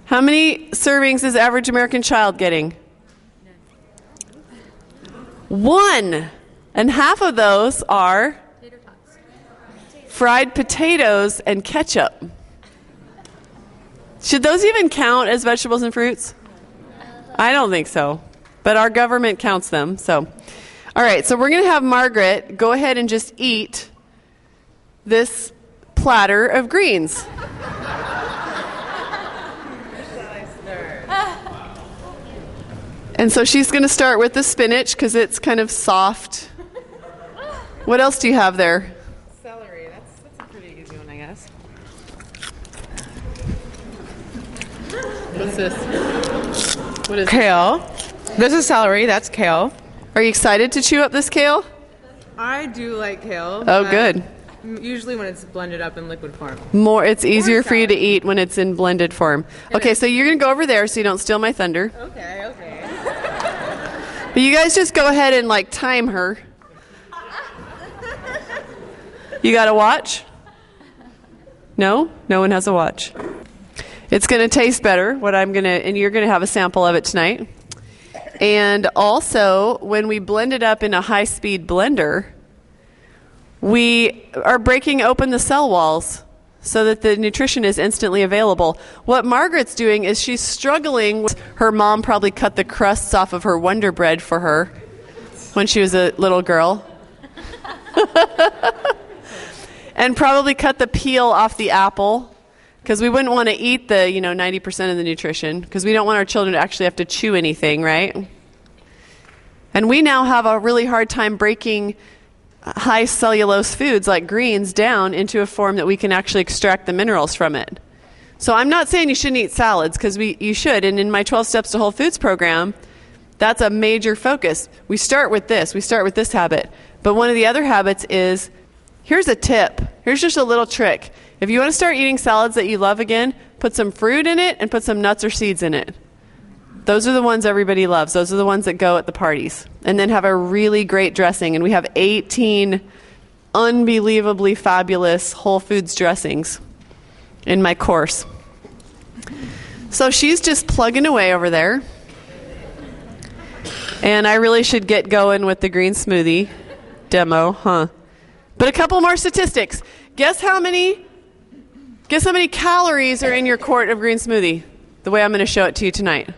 C: How many servings is the average American child getting? 1. And half of those are fried potatoes and ketchup. Should those even count as vegetables and fruits? I don't think so. But our government counts them. So, all right, so we're going to have Margaret go ahead and just eat this platter of greens. And so she's going to start with the spinach because it's kind of soft What else do you have there?
E: Celery. That's a pretty easy one, I guess. What's this? What is kale? This is celery. That's kale.
C: Are you excited to chew up this kale?
E: I do like kale.
C: Oh, good.
E: Usually when it's blended up in liquid form.
C: It's easier for you to eat when it's in blended form. Okay, so you're going to go over there so you don't steal my thunder.
E: Okay.
C: But you guys just go ahead and like time her. You got a watch? No? No one has a watch. It's going to taste better, and you're going to have a sample of it tonight. And also, when we blend it up in a high-speed blender, we are breaking open the cell walls so that the nutrition is instantly available. What Margaret's doing is she's struggling. Her mom probably cut the crusts off of her Wonder Bread for her when she was a little girl. And probably cut the peel off the apple, because we wouldn't want to eat the 90% of the nutrition, because we don't want our children to actually have to chew anything, right? And we now have a really hard time breaking high cellulose foods like greens down into a form that we can actually extract the minerals from it. So I'm not saying you shouldn't eat salads, because you should. And in my 12 Steps to Whole Foods program, that's a major focus. We start with this. We start with this habit. But one of the other habits is, here's a tip. Here's just a little trick. If you want to start eating salads that you love again, put some fruit in it and put some nuts or seeds in it. Those are the ones everybody loves. Those are the ones that go at the parties. And then have a really great dressing. And we have 18 unbelievably fabulous Whole Foods dressings in my course. So she's just plugging away over there. And I really should get going with the green smoothie demo, huh? But a couple more statistics. Guess how many calories are in your quart of green smoothie? The way I'm going to show it to you tonight.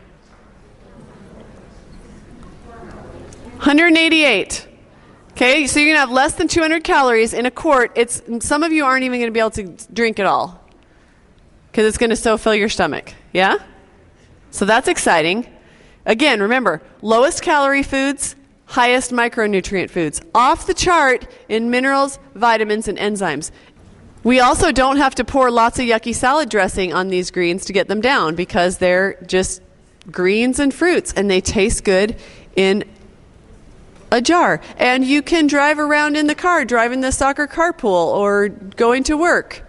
C: 188. Okay, so you're going to have less than 200 calories in a quart. Some of you aren't even going to be able to drink it all, because it's going to so fill your stomach. Yeah? So that's exciting. Again, remember, lowest calorie foods, highest micronutrient foods. Off the chart in minerals, vitamins, and enzymes. We also don't have to pour lots of yucky salad dressing on these greens to get them down, because they're just greens and fruits, and they taste good in a jar. And you can drive around in the car, driving the soccer carpool or going to work.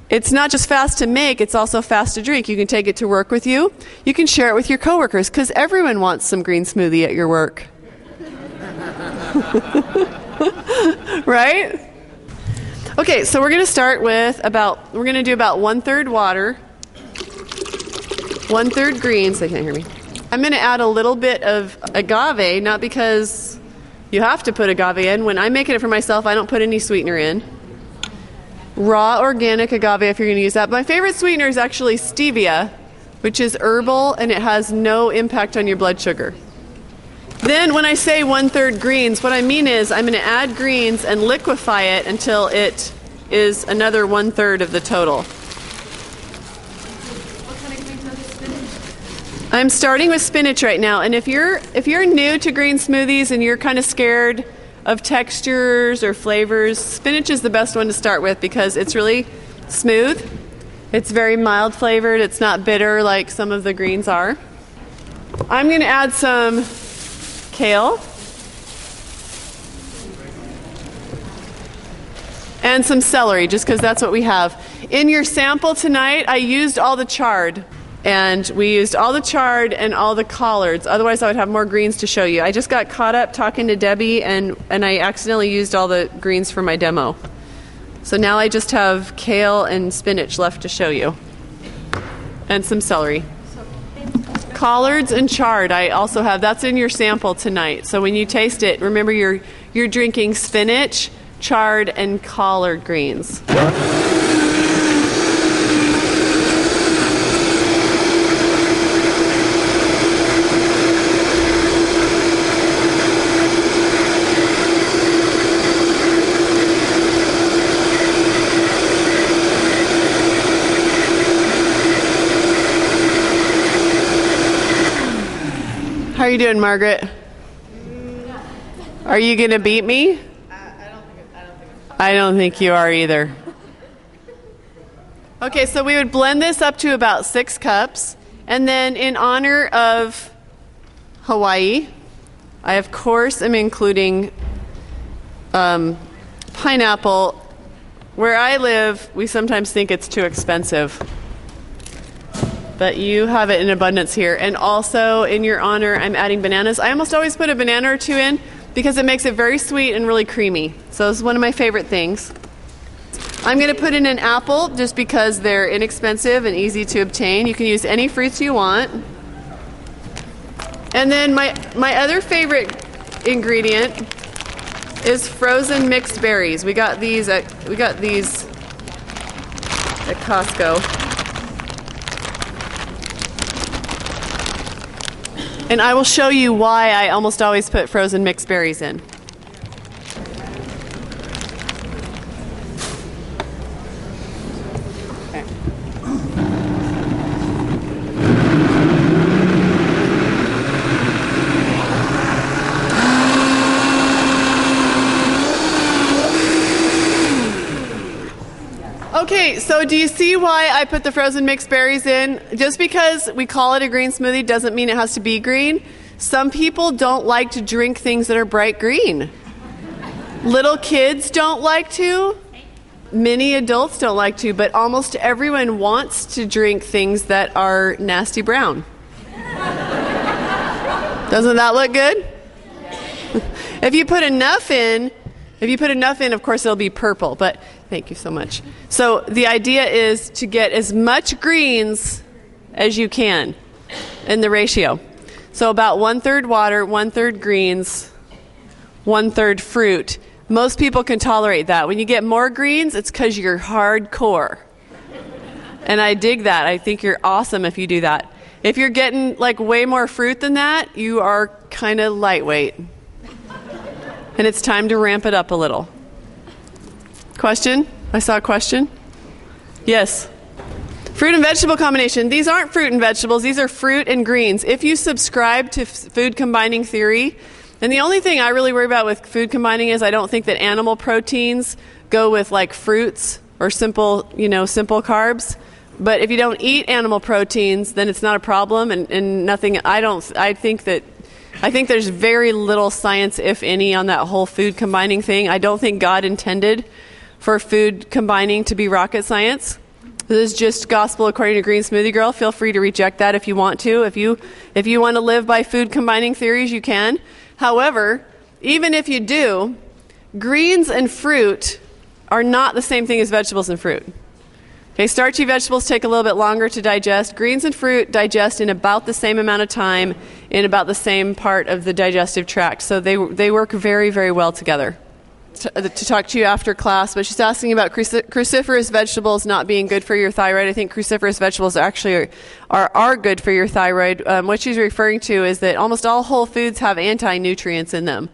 C: It's not just fast to make, it's also fast to drink. You can take it to work with you. You can share it with your coworkers, because everyone wants some green smoothie at your work. Right? Okay, so we're going to start with we're going to do about 1/3 water, 1/3 greens. They can't hear me. I'm going to add a little bit of agave, not because you have to put agave in. When I'm making it for myself, I don't put any sweetener in. Raw organic agave if you're going to use that. My favorite sweetener is actually stevia, which is herbal, and it has no impact on your blood sugar. Then when I say 1/3 greens, what I mean is I'm going to add greens and liquefy it until it is another 1/3 of the total.
B: What kind of greens are spinach?
C: I'm starting with spinach right now, and if you're new to green smoothies and you're kind of scared of textures or flavors, spinach is the best one to start with, because it's really smooth. It's very mild flavored. It's not bitter like some of the greens are. I'm going to add some kale and some celery, just because that's what we have. In your sample tonight, I used all the chard. And we used all the chard and all the collards. Otherwise, I would have more greens to show you. I just got caught up talking to Debbie, and I accidentally used all the greens for my demo. So now I just have kale and spinach left to show you. And some celery. Collards and chard I also have. That's in your sample tonight. So when you taste it, remember you're drinking spinach, chard, and collard greens. How are you doing, Margaret? Are you going to beat me? I don't think you are either. Okay, so we would blend this up to about 6 cups. And then in honor of Hawaii, I, of course, am including pineapple. Where I live, we sometimes think it's too expensive. But you have it in abundance here. And also, in your honor, I'm adding bananas. I almost always put a banana or 2 in because it makes it very sweet and really creamy. So it's one of my favorite things. I'm going to put in an apple just because they're inexpensive and easy to obtain. You can use any fruits you want. And then my other favorite ingredient is frozen mixed berries. We got these at Costco. And I will show you why I almost always put frozen mixed berries in. Okay, so do you see why I put the frozen mixed berries in? Just because we call it a green smoothie doesn't mean it has to be green. Some people don't like to drink things that are bright green. Little kids don't like to. Many adults don't like to, but almost everyone wants to drink things that are nasty brown. Doesn't that look good? If you put enough in, of course, it'll be purple, but thank you so much. So the idea is to get as much greens as you can in the ratio. So about 1/3 water, 1/3 greens, 1/3 fruit. Most people can tolerate that. When you get more greens, it's because you're hardcore. And I dig that. I think you're awesome if you do that. If you're getting like way more fruit than that, you are kind of lightweight. And it's time to ramp it up a little. Question? I saw a question. Yes. Fruit and vegetable combination. These aren't fruit and vegetables. These are fruit and greens. If you subscribe to food combining theory, and the only thing I really worry about with food combining is I don't think that animal proteins go with like fruits or simple carbs. But if you don't eat animal proteins, then it's not a problem and nothing. I think there's very little science, if any, on that whole food combining thing. I don't think God intended for food combining to be rocket science. This is just gospel according to Green Smoothie Girl. Feel free to reject that if you want to. If you want to live by food combining theories, you can. However, even if you do, greens and fruit are not the same thing as vegetables and fruit. Okay, starchy vegetables take a little bit longer to digest. Greens and fruit digest in about the same amount of time in about the same part of the digestive tract. So they work very, very well together. To talk to you after class, but she's asking about cruciferous vegetables not being good for your thyroid. I think cruciferous vegetables actually are good for your thyroid. What she's referring to is that almost all whole foods have anti-nutrients in them.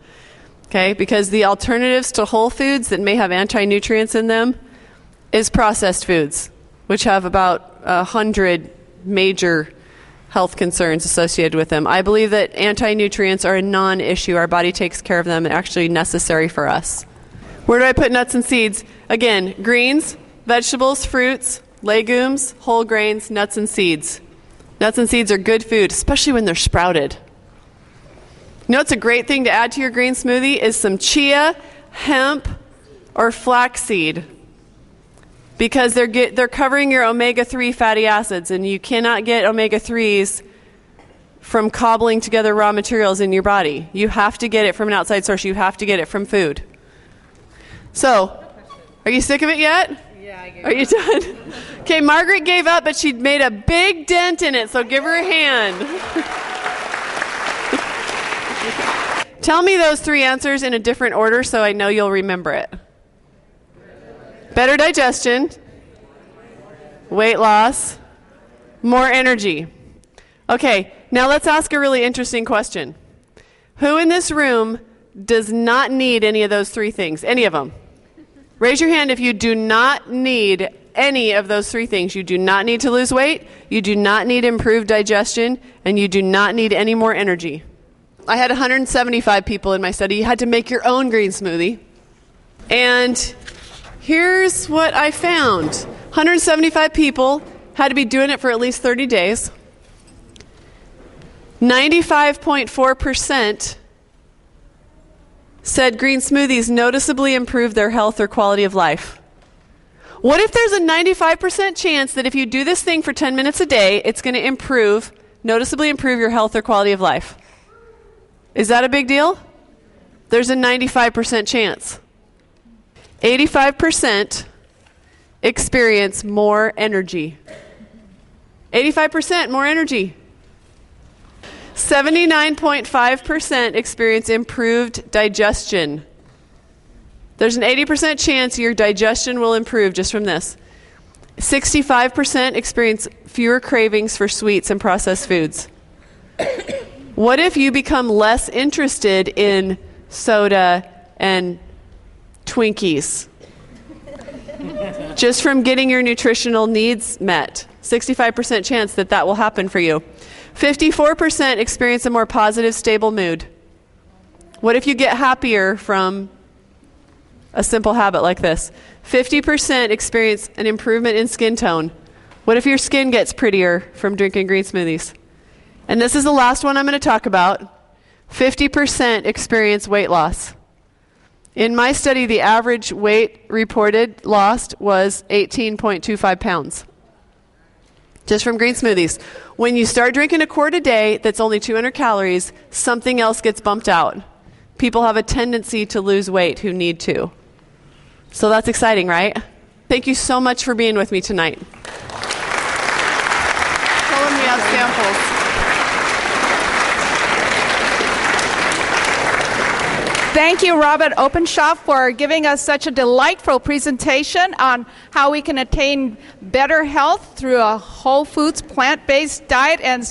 C: Okay, because the alternatives to whole foods that may have anti-nutrients in them is processed foods, which have about 100 major health concerns associated with them. I believe that anti-nutrients are a non-issue. Our body takes care of them and actually necessary for us. Where do I put nuts and seeds? Again, greens, vegetables, fruits, legumes, whole grains, nuts and seeds. Nuts and seeds are good food, especially when they're sprouted. You know what's a great thing to add to your green smoothie is some chia, hemp, or flaxseed. Because they're covering your omega-3 fatty acids, and you cannot get omega-3s from cobbling together raw materials in your body. You have to get it from an outside source. You have to get it from food. So, are you sick of it yet?
E: Yeah, I gave
C: up. Are you done? Okay, Margaret gave up, but she made a big dent in it, so give her a hand. Tell me those 3 answers in a different order so I know you'll remember it. Better digestion, weight loss, more energy. Okay, now let's ask a really interesting question. Who in this room does not need any of those 3 things? Any of them? Raise your hand if you do not need any of those 3 things. You do not need to lose weight, you do not need improved digestion, and you do not need any more energy. I had 175 people in my study. You had to make your own green smoothie. And here's what I found. 175 people had to be doing it for at least 30 days. 95.4% said green smoothies noticeably improve their health or quality of life. What if there's a 95% chance that if you do this thing for 10 minutes a day, it's going to noticeably improve your health or quality of life? Is that a big deal? There's a 95% chance. 85% experience more energy. 85% more energy. 79.5% experience improved digestion. There's an 80% chance your digestion will improve just from this. 65% experience fewer cravings for sweets and processed foods. What if you become less interested in soda and Twinkies? Just from getting your nutritional needs met. 65% chance that that will happen for you. 54% experience a more positive, stable mood. What if you get happier from a simple habit like this? 50% experience an improvement in skin tone. What if your skin gets prettier from drinking green smoothies? And this is the last one I'm going to talk about. 50% experience weight loss. In my study, the average weight reported lost was 18.25 pounds. Just from green smoothies. When you start drinking a quart a day that's only 200 calories, something else gets bumped out. People have a tendency to lose weight who need to. So that's exciting, right? Thank you so much for being with me tonight. Tell them we have samples.
B: Thank you, Robyn Openshaw, for giving us such a delightful presentation on how we can attain better health through a whole foods, plant-based diet, and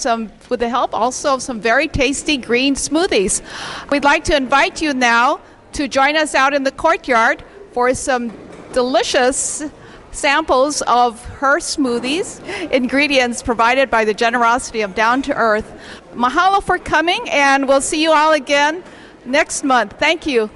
B: with the help also of some very tasty green smoothies. We'd like to invite you now to join us out in the courtyard for some delicious samples of her smoothies, ingredients provided by the generosity of Down to Earth. Mahalo for coming, and we'll see you all again next month. Thank you.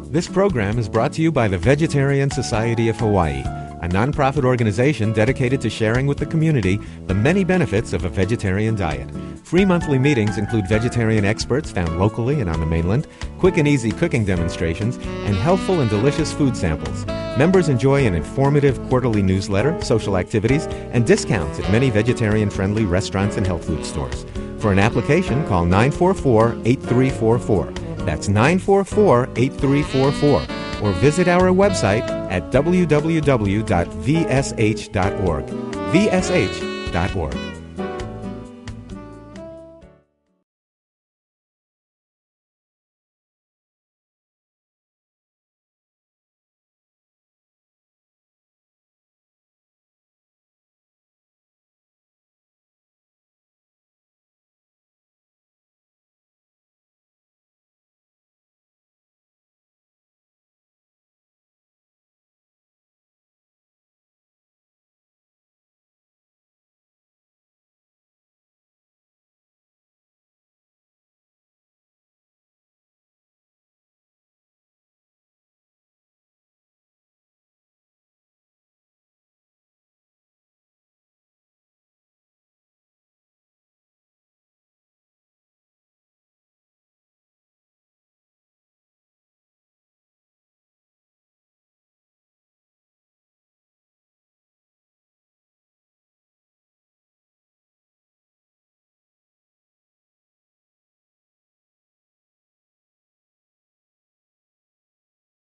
A: This program is brought to you by the Vegetarian Society of Hawaii, a nonprofit organization dedicated to sharing with the community the many benefits of a vegetarian diet. Free monthly meetings include vegetarian experts found locally and on the mainland, quick and easy cooking demonstrations, and healthful and delicious food samples. Members enjoy an informative quarterly newsletter, social activities, and discounts at many vegetarian-friendly restaurants and health food stores. For an application, call 944-8344. That's 944-8344. Or visit our website at www.vsh.org. vsh.org.